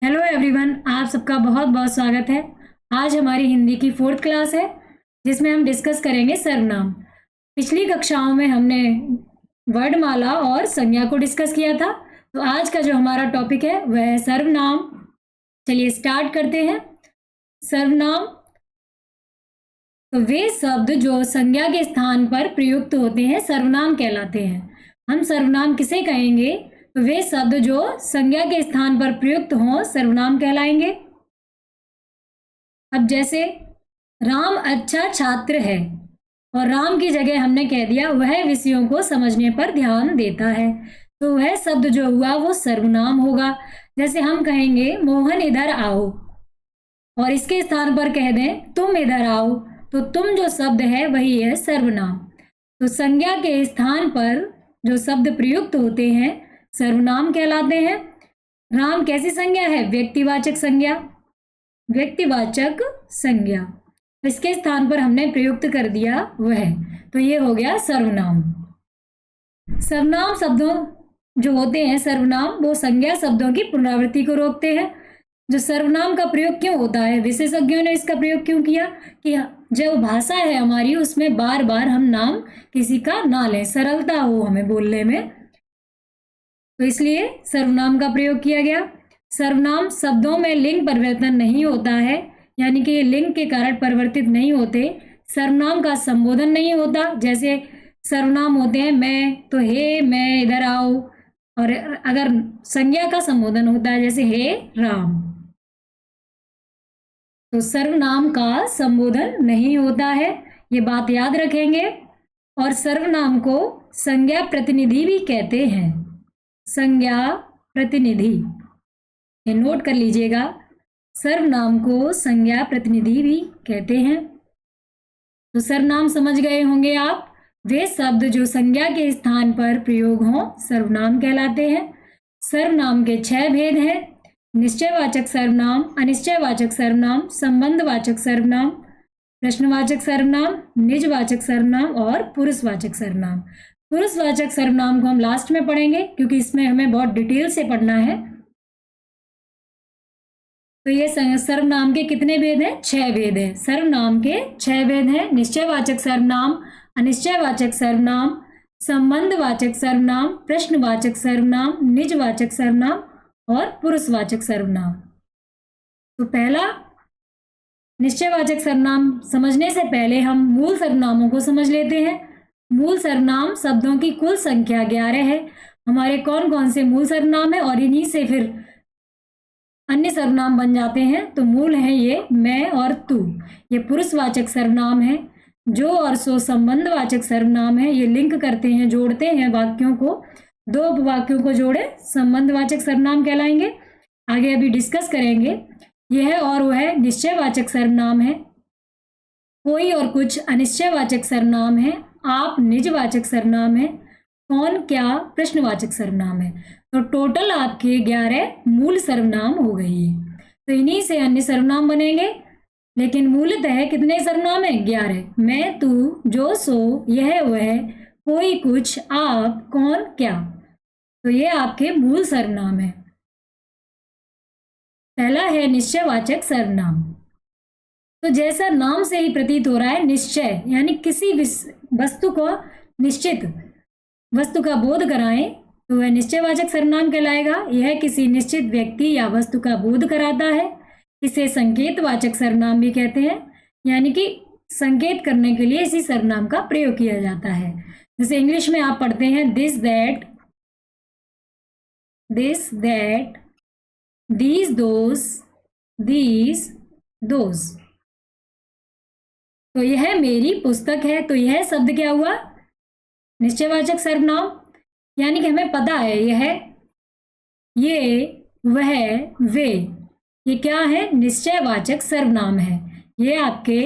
Hello everyone, आप सबका बहुत बहुत स्वागत है। आज हमारी हिंदी की 4th क्लास है जिसमें हम डिस्कस करेंगे सर्वनाम। पिछली कक्षाओं में हमने वर्णमाला और संज्ञा को डिस्कस किया था, तो आज का जो हमारा टॉपिक है वह है सर्वनाम। चलिए स्टार्ट करते हैं। सर्वनाम तो वे शब्द जो संज्ञा के स्थान पर प्रयुक्त होते हैं सर्वनाम कहलाते हैं। हम सर्वनाम किसे कहेंगे? तो वे शब्द जो संज्ञा के स्थान पर प्रयुक्त हों सर्वनाम कहलाएंगे। अब जैसे राम अच्छा छात्र है और राम की जगह हमने कह दिया वह विषयों को समझने पर ध्यान देता है, तो वह शब्द जो हुआ वो सर्वनाम होगा। जैसे हम कहेंगे मोहन इधर आओ और इसके स्थान पर कह दें तुम इधर आओ, तो तुम जो शब्द है वही है सर्वनाम। तो संज्ञा के स्थान पर जो शब्द प्रयुक्त होते हैं सर्वनाम कहलाते हैं। राम कैसी संज्ञा है? व्यक्तिवाचक संज्ञा। व्यक्तिवाचक संज्ञा इसके स्थान पर हमने प्रयुक्त कर दिया वह, तो ये हो गया सर्वनाम। सर्वनाम शब्दों जो होते हैं सर्वनाम वो संज्ञा शब्दों की पुनरावृत्ति को रोकते हैं। जो सर्वनाम का प्रयोग क्यों होता है? विशेषज्ञों ने इसका प्रयोग क्यों किया कि जो भाषा है हमारी उसमें बार बार हम नाम किसी का ना लें, सरलता हो हमें बोलने में, तो इसलिए सर्वनाम का प्रयोग किया गया। सर्वनाम शब्दों में लिंग परिवर्तन नहीं होता है, यानी कि लिंग के कारण परिवर्तित नहीं होते। सर्वनाम का संबोधन नहीं होता। जैसे सर्वनाम होते हैं मैं, तो हे मैं इधर आओ, और अगर संज्ञा का संबोधन होता है जैसे हे राम, तो सर्वनाम का संबोधन नहीं होता है, ये बात याद रखेंगे। और सर्वनाम को संज्ञा प्रतिनिधि भी कहते हैं। संज्ञा प्रतिनिधि, ये नोट कर लीजिएगा, सर्वनाम को संज्ञा प्रतिनिधि भी कहते हैं। तो सर्वनाम समझ गए होंगे आप। वे शब्द जो संज्ञा के स्थान पर प्रयोग हों सर्वनाम कहलाते हैं। सर्वनाम के 6 भेद हैं: निश्चयवाचक सर्वनाम, अनिश्चयवाचक सर्वनाम, संबंधवाचक सर्वनाम, प्रश्नवाचक सर्वनाम, निजवाचक सर्वनाम और पुरुषवाचक सर्वनाम। पुरुषवाचक सर्वनाम को हम लास्ट में पढ़ेंगे क्योंकि इसमें हमें बहुत डिटेल से पढ़ना है। तो ये सर्वनाम के कितने भेद हैं? 6 भेद हैं। सर्वनाम के 6 भेद हैं: निश्चयवाचक सर्वनाम, अनिश्चयवाचक सर्वनाम, संबंधवाचक सर्वनाम, प्रश्नवाचक सर्वनाम, निजवाचक सर्वनाम और पुरुषवाचक सर्वनाम। तो पहला निश्चयवाचक सर्वनाम समझने से पहले हम मूल सर्वनामों को समझ लेते हैं। मूल सर्वनाम शब्दों की कुल संख्या 11 है। हमारे कौन कौन से मूल सर्वनाम है और इन्हीं से फिर अन्य सर्वनाम बन जाते हैं। तो मूल है ये मैं और तू, ये पुरुषवाचक सर्वनाम है। जो और सो संबंधवाचक सर्वनाम है, ये लिंक करते हैं, जोड़ते हैं वाक्यों को, 2 वाक्यों को जोड़े संबंधवाचक सर्वनाम कहलाएंगे। आगे अभी डिस्कस करेंगे। यह और वह निश्चयवाचक सर्वनाम है। कोई और कुछ अनिश्चयवाचक सर्वनाम है। आप निजवाचक सर्वनाम है। कौन क्या प्रश्नवाचक सर्वनाम है। तो टोटल आपके 11 मूल सर्वनाम हो गई है। तो इन्हीं से अन्य सर्वनाम बनेंगे, लेकिन मूलतः कितने सर्वनाम है? 11। मैं, तू, जो, सो, यह, वह, कोई, कुछ, आप, कौन, क्या, तो ये आपके मूल सर्वनाम है। पहला है निश्चयवाचक सर्वनाम। तो जैसा नाम से ही प्रतीत हो रहा है, निश्चय यानी किसी वस्तु को निश्चित वस्तु का बोध कराएं तो वह निश्चयवाचक सर्वनाम कहलाएगा। यह किसी निश्चित व्यक्ति या वस्तु का बोध कराता है। इसे संकेतवाचक सर्वनाम भी कहते हैं, यानी कि संकेत करने के लिए इसी सर्वनाम का प्रयोग किया जाता है। जैसे इंग्लिश में आप पढ़ते हैं दिस दैट, दीज दोस, तो यह मेरी पुस्तक है। तो यह शब्द क्या हुआ? निश्चयवाचक सर्वनाम, यानी कि हमें पता है यह, ये, वह, वे, ये क्या है? निश्चयवाचक सर्वनाम है। ये आपके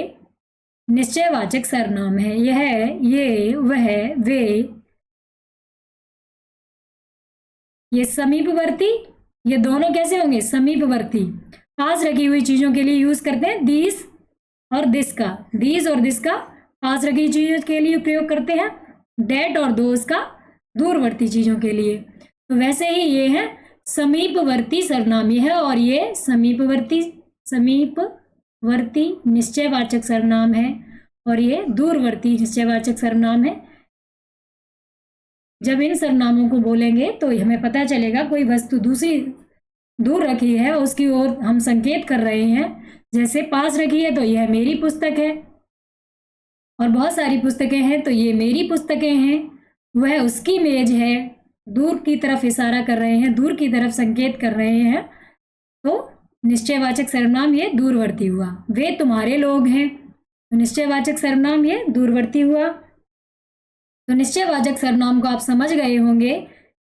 निश्चयवाचक सर्वनाम है। यह, ये, वह, वे, ये समीपवर्ती, ये दोनों कैसे होंगे? समीपवर्ती। पास रखी हुई चीजों के लिए यूज करते हैं दीज और दिस का, दीज और दिस का पास रखी चीजों के लिए प्रयोग करते हैं, दैट और दोस का दूरवर्ती चीजों के लिए। तो वैसे ही ये है समीपवर्ती सर्वनाम, यह और ये समीपवर्ती निश्चयवाचक सर्वनाम है और ये दूरवर्ती निश्चयवाचक सर्वनाम है। जब इन सर्वनामों को बोलेंगे तो हमें पता चलेगा कोई वस्तु दूसरी दूर रखी है, उसकी ओर हम संकेत कर रहे हैं। जैसे पास रखी है तो यह मेरी पुस्तक है, और बहुत सारी पुस्तकें हैं तो ये मेरी पुस्तकें हैं। वह उसकी मेज है, दूर की तरफ इशारा कर रहे हैं, दूर की तरफ संकेत कर रहे हैं, तो निश्चयवाचक सर्वनाम ये दूरवर्ती हुआ। वे तुम्हारे लोग हैं, तो निश्चयवाचक सर्वनाम ये दूरवर्ती हुआ। तो निश्चयवाचक सर्वनाम को आप समझ गए होंगे।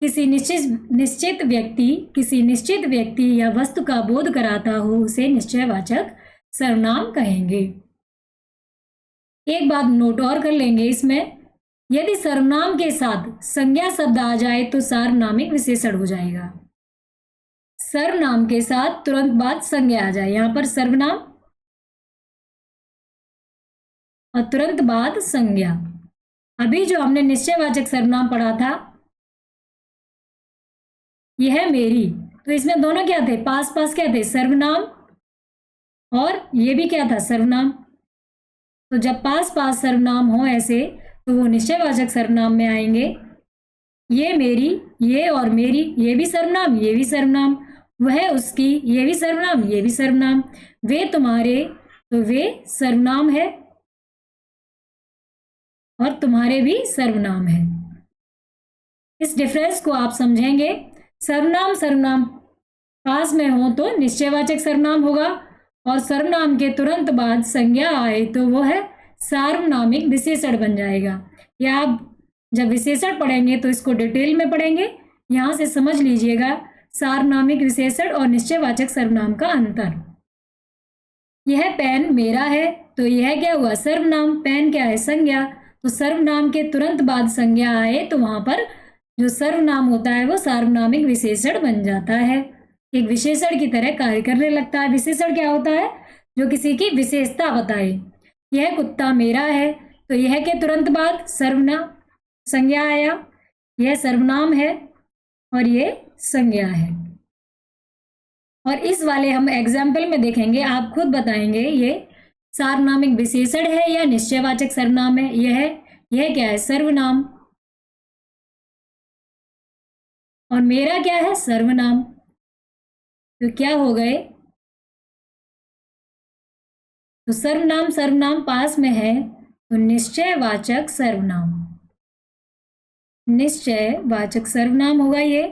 किसी निश्चित व्यक्ति या वस्तु का बोध कराता हो उसे निश्चयवाचक सर्वनाम कहेंगे। एक बात नोट और कर लेंगे इसमें, यदि सर्वनाम के साथ संज्ञा शब्द आ जाए तो सार्वनामिक विशेषण हो जाएगा। सर्वनाम के साथ तुरंत बाद संज्ञा आ जाए, यहां पर सर्वनाम और तुरंत बाद संज्ञा। अभी जो हमने निश्चयवाचक सर्वनाम पढ़ा था, यह है मेरी, तो इसमें दोनों क्या थे, पास पास क्या थे, सर्वनाम, और ये भी क्या था, सर्वनाम। तो जब पास पास सर्वनाम हो ऐसे तो वो निश्चयवाचक सर्वनाम में आएंगे। ये मेरी, ये और मेरी, ये भी सर्वनाम, ये भी सर्वनाम। वह उसकी, ये भी सर्वनाम, ये भी सर्वनाम। वे तुम्हारे, तो वे सर्वनाम है और तुम्हारे भी सर्वनाम है। इस डिफरेंस को आप समझेंगे। सर्वनाम पास में हो तो निश्चयवाचक सर्वनाम होगा, और सर्वनाम के तुरंत बाद संज्ञा आए तो वो है सार्वनामिक विशेषण बन जाएगा। या आप जब विशेषण पढ़ेंगे तो इसको डिटेल में पढ़ेंगे, यहाँ से समझ लीजिएगा सार्वनामिक विशेषण और निश्चयवाचक सर्वनाम का अंतर। यह पेन मेरा है, तो यह क्या हुआ, सर्वनाम। पेन क्या है, संज्ञा। तो सर्वनाम के तुरंत बाद संज्ञा आए तो वहां पर जो सर्वनाम होता है वो सार्वनामिक विशेषण बन जाता है, एक विशेषण की तरह कार्य करने लगता है। विशेषण क्या होता है, जो किसी की विशेषता बताए। यह कुत्ता मेरा है, तो यह के तुरंत बाद सर्वनाम संज्ञा आया, यह सर्वनाम है और ये संज्ञा है। और इस वाले हम एग्जाम्पल में देखेंगे, आप खुद बताएंगे ये सार्वनामिक विशेषण है या निश्चयवाचक सर्वनाम है। यह क्या है, सर्वनाम, और मेरा क्या है, सर्वनाम। तो क्या हो गए, तो सर्वनाम पास में है तो निश्चयवाचक सर्वनाम, निश्चयवाचक सर्वनाम होगा ये।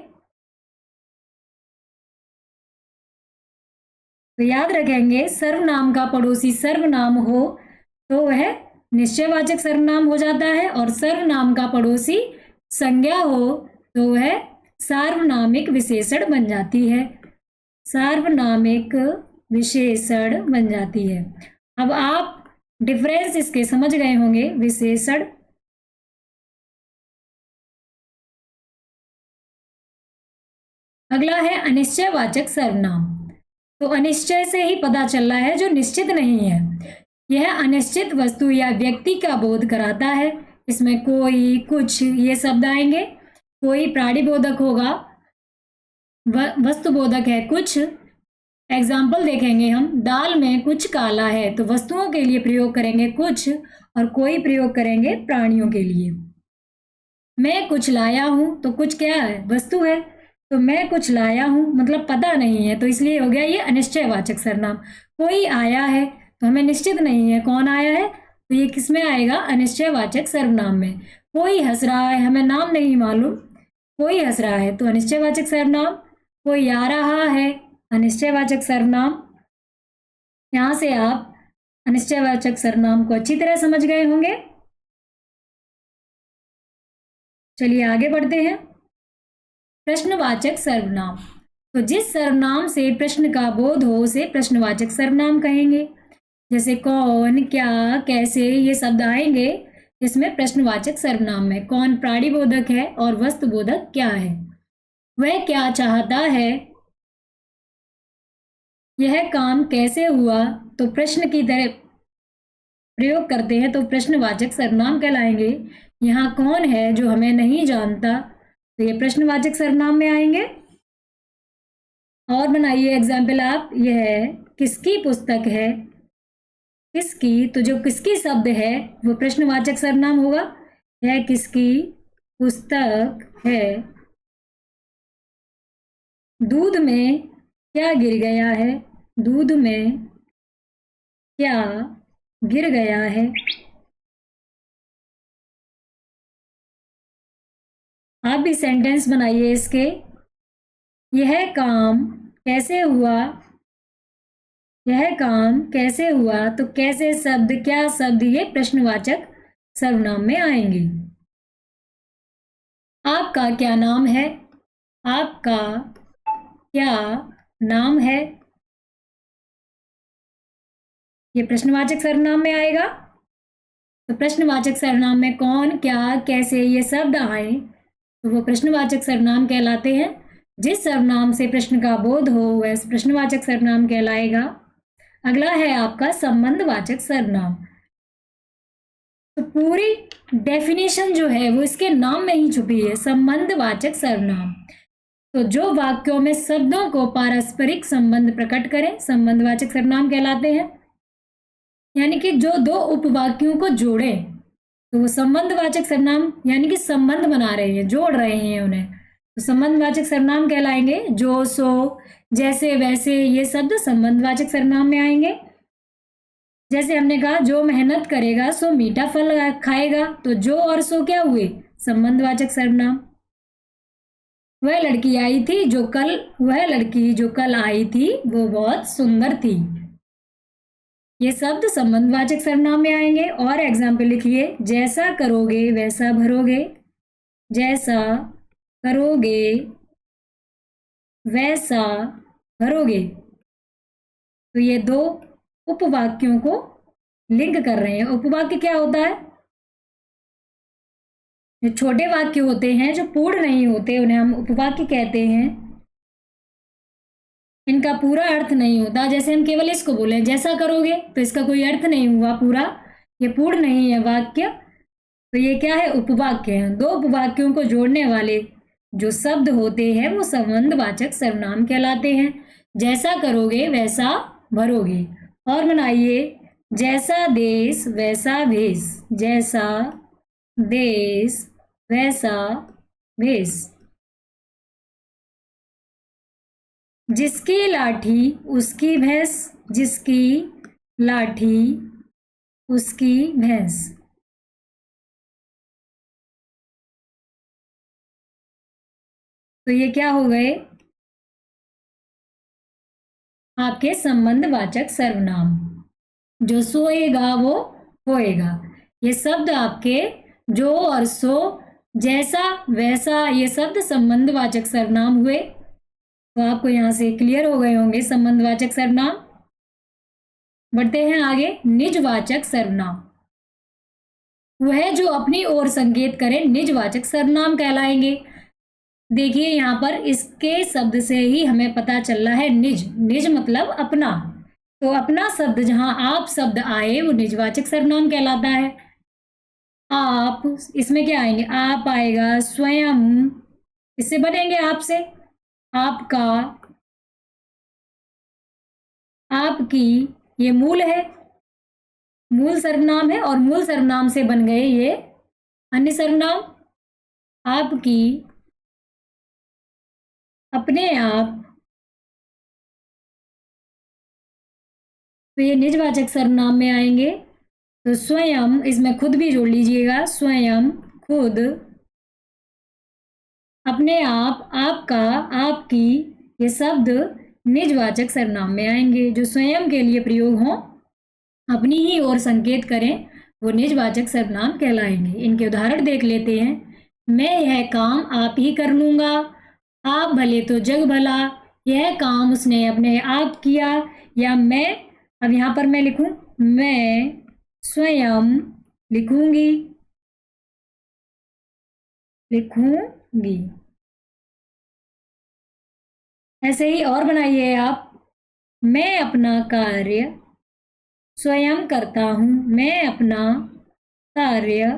तो याद रखेंगे, सर्वनाम का पड़ोसी सर्वनाम हो तो वह निश्चयवाचक सर्वनाम हो जाता है, और सर्वनाम का पड़ोसी संज्ञा हो तो वह सार्वनामिक विशेषण बन जाती है, सार्वनामिक विशेषण बन जाती है। अब आप डिफरेंस इसके समझ गए होंगे, विशेषण। अगला है अनिश्चयवाचक सर्वनाम। तो अनिश्चय से ही पता चल रहा है जो निश्चित नहीं है। यह अनिश्चित वस्तु या व्यक्ति का बोध कराता है। इसमें कोई, कुछ, ये शब्द आएंगे। कोई प्राणिबोधक होगा, वस्तुबोधक है कुछ। एग्जाम्पल देखेंगे हम, दाल में कुछ काला है, तो वस्तुओं के लिए प्रयोग करेंगे कुछ, और कोई प्रयोग करेंगे प्राणियों के लिए। मैं कुछ लाया हूं, तो कुछ क्या है, वस्तु है, तो मैं कुछ लाया हूं मतलब पता नहीं है, तो इसलिए हो गया ये अनिश्चयवाचक सर्वनाम। कोई आया है, तो हमें निश्चित नहीं है कौन आया है, तो ये किस में आएगा, अनिश्चयवाचक सर्वनाम में। कोई हंस रहा है, हमें नाम नहीं मालूम, कोई हंस रहा है, तो अनिश्चयवाचक सर्वनाम। कोई आ रहा है, अनिश्चयवाचक सर्वनाम। यहाँ से आप अनिश्चयवाचक सर्वनाम को अच्छी तरह समझ गए होंगे। चलिए आगे बढ़ते हैं। प्रश्नवाचक सर्वनाम। तो जिस सर्वनाम से प्रश्न का बोध हो उसे प्रश्नवाचक सर्वनाम कहेंगे। जैसे कौन, क्या, कैसे, ये शब्द आएंगे इसमें प्रश्नवाचक सर्वनाम में। कौन प्राणिबोधक है और वस्तुबोधक क्या है। वह क्या चाहता है, यह काम कैसे हुआ, तो प्रश्न की तरह प्रयोग करते हैं तो प्रश्नवाचक सर्वनाम कहलाएंगे। यहाँ कौन है जो हमें नहीं जानता, तो ये प्रश्नवाचक सर्वनाम में आएंगे। और बनाइए एग्जाम्पल आप। यह किसकी पुस्तक है? किसकी, तो जो किसकी शब्द है वो प्रश्नवाचक सर्वनाम होगा। यह किसकी पुस्तक है? दूध में क्या गिर गया है? दूध में क्या गिर गया है? आप भी सेंटेंस बनाइए इसके। यह काम कैसे हुआ? यह काम कैसे हुआ, तो कैसे शब्द, क्या शब्द, ये प्रश्नवाचक सर्वनाम में आएंगे। आपका क्या नाम है? आपका क्या नाम है? ये प्रश्नवाचक सर्वनाम में आएगा। तो प्रश्नवाचक सर्वनाम में कौन, क्या, कैसे ये शब्द आए तो वो प्रश्नवाचक सर्वनाम कहलाते हैं। जिस सर्वनाम से प्रश्न का बोध हो वह प्रश्नवाचक सर्वनाम कहलाएगा। अगला है आपका संबंधवाचक सर्वनाम। तो पूरी डेफिनेशन जो है वो इसके नाम में ही छुपी है, संबंधवाचक सर्वनाम। तो जो वाक्यों में शब्दों को पारस्परिक संबंध प्रकट करें संबंधवाचक सर्वनाम कहलाते हैं। यानी कि जो दो उपवाक्यों को जोड़े तो वो संबंधवाचक सर्वनाम, यानी कि संबंध बना रहे हैं, जोड़ रहे हैं उन्हें, तो संबंधवाचक सर्वनाम कहलाएंगे। जो, सो, जैसे, वैसे ये शब्द संबंधवाचक सर्वनाम में आएंगे। जैसे हमने कहा जो मेहनत करेगा सो मीठा फल खाएगा, तो जो और सो क्या हुए? संबंधवाचक सर्वनाम। वह लड़की आई थी जो कल, वह लड़की जो कल आई थी वो बहुत सुंदर थी। ये शब्द संबंधवाचक सर्वनाम में आएंगे। और एग्जाम्पल लिखिए। जैसा करोगे वैसा भरोगे। जैसा करोगे वैसा भरोगे। तो ये दो उपवाक्यों को लिंक कर रहे हैं। उपवाक्य क्या होता है? जो छोटे वाक्य होते हैं जो पूर्ण नहीं होते उन्हें हम उपवाक्य कहते हैं। इनका पूरा अर्थ नहीं होता। जैसे हम केवल इसको बोले जैसा करोगे तो इसका कोई अर्थ नहीं हुआ पूरा, ये पूर्ण नहीं है वाक्य, तो ये क्या है? उपवाक्य है। दो उपवाक्यों को जोड़ने वाले जो शब्द होते हैं वो संबंधवाचक सर्वनाम कहलाते हैं। जैसा करोगे वैसा भरोगे। और बनाइए। जैसा देश वैसा भेष। जैसा देश वैसा भेष। जिसकी लाठी उसकी भैंस। जिसकी लाठी उसकी भैंस। तो ये क्या हो गए? आपके संबंधवाचक सर्वनाम। जो सोएगा वो होएगा। ये शब्द आपके जो और सो, जैसा, वैसा, ये शब्द संबंधवाचक सर्वनाम हुए। तो आपको यहां से क्लियर हो गए होंगे संबंधवाचक सर्वनाम। बढ़ते हैं आगे। निजवाचक सर्वनाम। वह जो अपनी ओर संकेत करे निजवाचक सर्वनाम कहलाएंगे। देखिए यहाँ पर इसके शब्द से ही हमें पता चल रहा है निज। निज मतलब अपना। तो अपना शब्द जहां आप शब्द आए वो निजवाचक सर्वनाम कहलाता है। आप, इसमें क्या आएंगे? आप आएगा, स्वयं, इससे बनेंगे आपसे, आपका, आपकी, ये मूल है, मूल सर्वनाम है। और मूल सर्वनाम से बन गए ये अन्य सर्वनाम। आपकी, अपने आप, तो ये निजवाचक सर्वनाम में आएंगे। तो स्वयं, इसमें खुद भी जोड़ लीजिएगा। स्वयं, खुद, अपने आप, आपका, आपकी, ये शब्द निजवाचक सर्वनाम में आएंगे। जो स्वयं के लिए प्रयोग हो, अपनी ही ओर संकेत करें, वो निजवाचक सर्वनाम कहलाएंगे। इनके उदाहरण देख लेते हैं। मैं यह काम आप ही कर लूंगा। आप भले तो जग भला। यह काम उसने अपने आप किया। या मैं, अब यहाँ पर मैं लिखूं, मैं स्वयं लिखूंगी, लिखूंगी। ऐसे ही और बनाइए आप। मैं अपना कार्य स्वयं करता हूँ। मैं अपना कार्य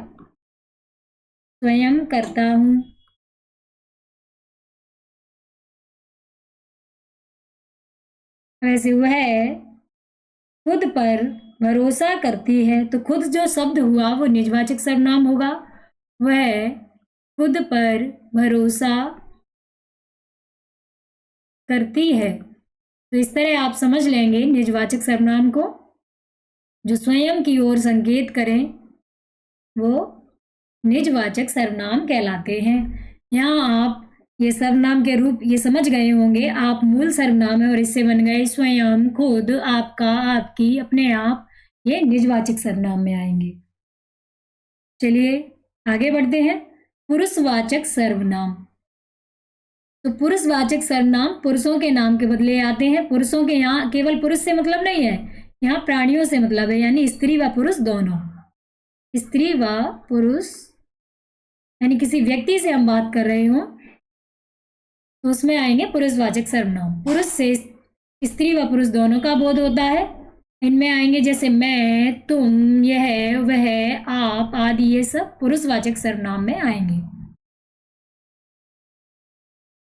स्वयं करता हूँ। वैसे वह खुद पर भरोसा करती है, तो खुद जो शब्द हुआ वो निजवाचक सर्वनाम होगा। वह खुद पर भरोसा करती है। तो इस तरह आप समझ लेंगे निजवाचक सर्वनाम को। जो स्वयं की ओर संकेत करें वो निजवाचक सर्वनाम कहलाते हैं। यहाँ आप ये सर्वनाम के रूप ये समझ गए होंगे। आप मूल सर्वनाम है और इससे बन गए स्वयं, खुद, आपका, आपकी, अपने आप, ये निजवाचक सर्वनाम में आएंगे। चलिए आगे बढ़ते हैं। पुरुषवाचक सर्वनाम। तो पुरुषवाचक सर्वनाम पुरुषों के नाम के बदले आते हैं। पुरुषों के यहाँ केवल पुरुष से मतलब नहीं है, यहाँ प्राणियों से मतलब है, यानी स्त्री व पुरुष दोनों। स्त्री व पुरुष यानी किसी व्यक्ति से हम बात कर रहे हो तो उसमें आएंगे पुरुषवाचक सर्वनाम। पुरुष से स्त्री व पुरुष दोनों का बोध होता है। इनमें आएंगे जैसे मैं, तुम, यह, वह, आप आदि, ये सब पुरुषवाचक सर्वनाम में आएंगे।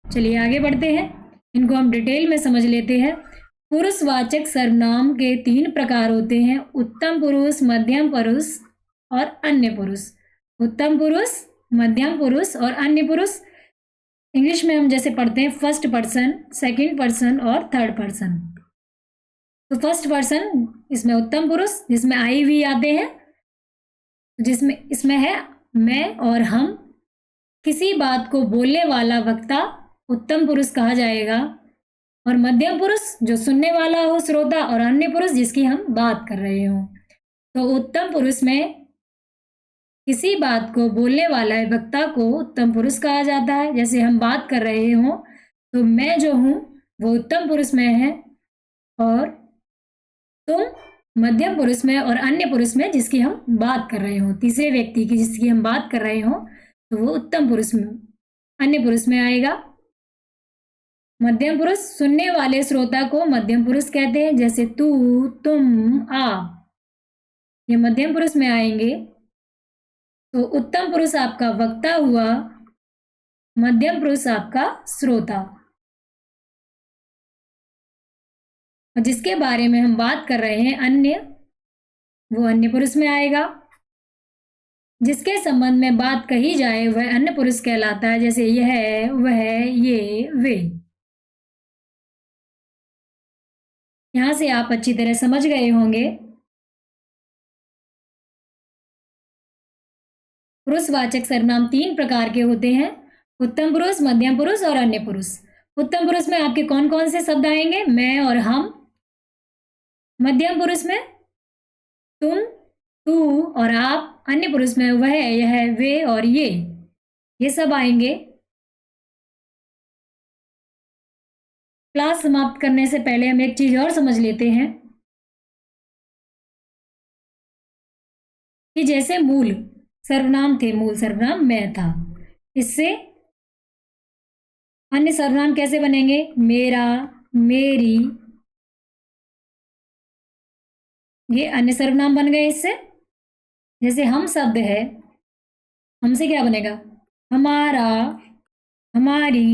चलिए आगे बढ़ते हैं, इनको हम डिटेल में समझ लेते हैं। पुरुषवाचक सर्वनाम के 3 प्रकार होते हैं: उत्तम पुरुष, मध्यम पुरुष और अन्य पुरुष। उत्तम पुरुष, मध्यम पुरुष और अन्य पुरुष। इंग्लिश में हम जैसे पढ़ते हैं फर्स्ट पर्सन, सेकंड पर्सन और थर्ड पर्सन। तो फर्स्ट पर्सन इसमें उत्तम पुरुष, जिसमें आई भी आते हैं, जिसमें इसमें है मैं और हम। किसी बात को बोलने वाला वक्ता उत्तम पुरुष कहा जाएगा। और मध्यम पुरुष जो सुनने वाला हो, श्रोता, और अन्य पुरुष जिसकी हम बात कर रहे हो। तो उत्तम पुरुष में किसी बात को बोलने वाला वक्ता को उत्तम पुरुष कहा जाता है। जैसे हम बात कर रहे हो तो मैं जो हूँ वो उत्तम पुरुष में है और तुम मध्यम पुरुष में और अन्य पुरुष में जिसकी हम बात कर रहे हो, तीसरे व्यक्ति की जिसकी हम बात कर रहे हो तो वो उत्तम पुरुष में, अन्य पुरुष में आएगा। मध्यम पुरुष सुनने वाले श्रोता को मध्यम पुरुष कहते हैं। जैसे तू, तुम, आप, ये मध्यम पुरुष में आएंगे। तो उत्तम पुरुष आपका वक्ता हुआ, मध्यम पुरुष आपका श्रोता। और जिसके बारे में हम बात कर रहे हैं अन्य, वो अन्य पुरुष में आएगा। जिसके संबंध में बात कही जाए वह अन्य पुरुष कहलाता है। जैसे यह, वह, ये, वे। यहां से आप अच्छी तरह समझ गए होंगे। पुरुषवाचक सर्वनाम 3 प्रकार के होते हैं: उत्तम पुरुष, मध्यम पुरुष और अन्य पुरुष। उत्तम पुरुष में आपके कौन कौन से शब्द आएंगे? मैं और हम। मध्यम पुरुष में तुम, तू और आप। अन्य पुरुष में वह, यह, वे और ये सब आएंगे। क्लास समाप्त करने से पहले हम एक चीज और समझ लेते हैं कि जैसे मूल सर्वनाम थे, मूल सर्वनाम मैं था, इससे अन्य सर्वनाम कैसे बनेंगे? मेरा, मेरी, ये अन्य सर्वनाम बन गए इससे। जैसे हम शब्द है, हमसे क्या बनेगा? हमारा, हमारी।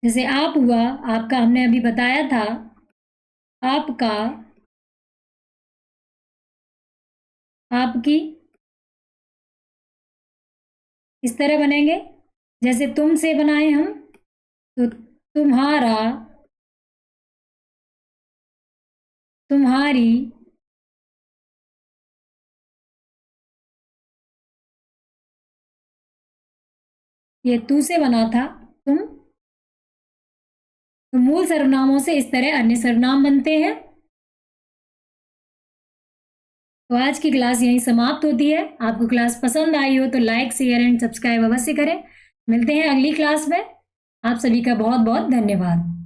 जैसे आप हुआ, आपका हमने अभी बताया था, आपका, आपकी। इस तरह बनेंगे। जैसे तुम से बनाए हम तो तुम्हारा, तुम्हारी। ये तू से बना था तुम। तो मूल सर्वनामों से इस तरह अन्य सर्वनाम बनते हैं। तो आज की क्लास यहीं समाप्त होती है। आपको क्लास पसंद आई हो तो लाइक, शेयर एंड सब्सक्राइब अवश्य करें। मिलते हैं अगली क्लास में। आप सभी का बहुत बहुत धन्यवाद।